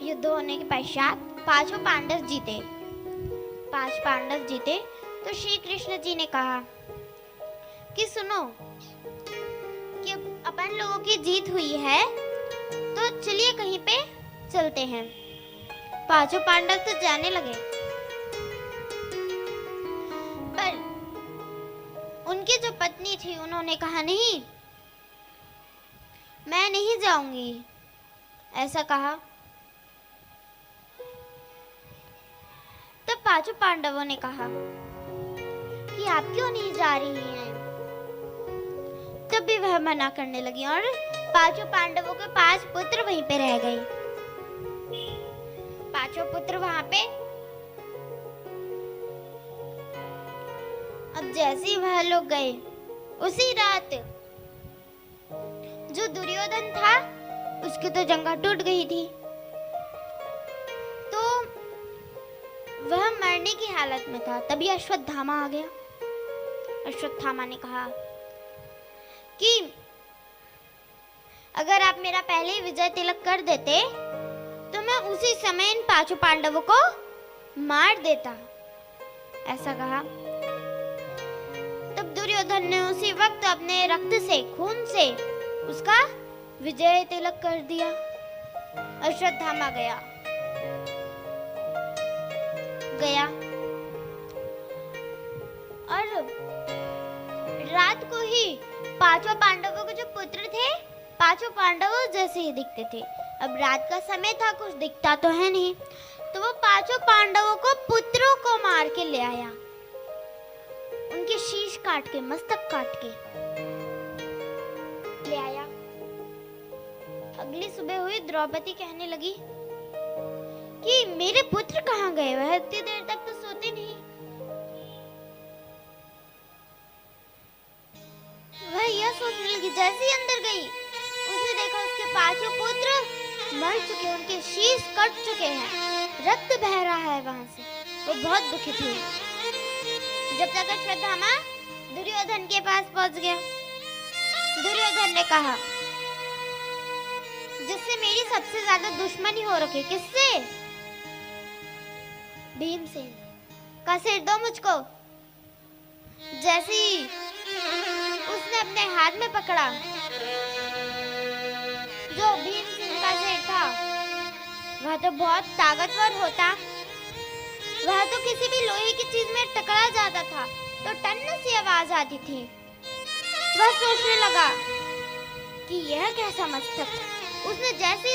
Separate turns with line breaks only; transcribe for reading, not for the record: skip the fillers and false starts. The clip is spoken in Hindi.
युद्ध होने के पश्चात पांचों पांडव जीते। 5 पांडव जीते तो श्री कृष्ण जी ने कहा कि सुनो कि अपन लोगों की जीत हुई है, तो चलिए कहीं पे चलते हैं। पांचों पांडव तो जाने लगे, पर उनकी जो पत्नी थी उन्होंने कहा नहीं, मैं नहीं जाऊंगी, ऐसा कहा। तब पांचों पांडवों ने कहा कि आप क्यों नहीं जा रही हैं? तब भी वह मना करने लगी और पांचों पांडवों के 5 पुत्र वहीं पे रह गए। 5 पुत्र वहां पे। अब जैसे ही वह लोग गए, उसी रात जो दुर्योधन था उसकी तो जंघा टूट गई थी, तो वह मरने की हालत में था। तभी अश्वत्थामा आ गया। अश्वत्थामा ने कहा कि अगर आप मेरा पहले ही विजय तिलक कर देते तो मैं उसी समय इन 5 पांडवों को मार देता, ऐसा कहा। तब दुर्योधन ने उसी वक्त अपने रक्त से, खून से उसका विजय तिलक कर दिया। अश्वत्थामा गया और रात को ही 5 पांडवों के जो पुत्र थे, 5 पांडवों जैसे ही दिखते थे। अब रात का समय था, कुछ दिखता तो है नहीं, तो वो 5 पांडवों को, पुत्रों को मार के ले आया। उनके शीश काट के, मस्तक काट के ले आया। अगली सुबह हुई, द्रौपदी कहने लगी कि मेरे पुत्र कहाँ गए? वह इतनी देर तक तो सोते नहीं। वह यह सोचने लगी, जैसे ही अंदर गई उसने देखा उसके 5 पुत्र मर चुके, उनके शीश कट चुके हैं, रक्त बह रहा है वहां से। वो बहुत दुखित हुई। जब तक अश्वत्थामा दुर्योधन के पास पहुंच गया। दुर्योधन ने कहा, जिससे मेरी सबसे ज्यादा दुश्मनी हो रखी, किससे? भीमसेन का सिर दो मुझको। जैसे ही उसने अपने हाथ में पकड़ा, जो भीमसेन का सिर था वह तो बहुत ताकतवर होता, वह तो किसी भी लोहे की चीज में टकरा जाता था तो टन्न सी आवाज आती थी। वह सोचने लगा कि यह कैसा मस्तक। उसने जैसे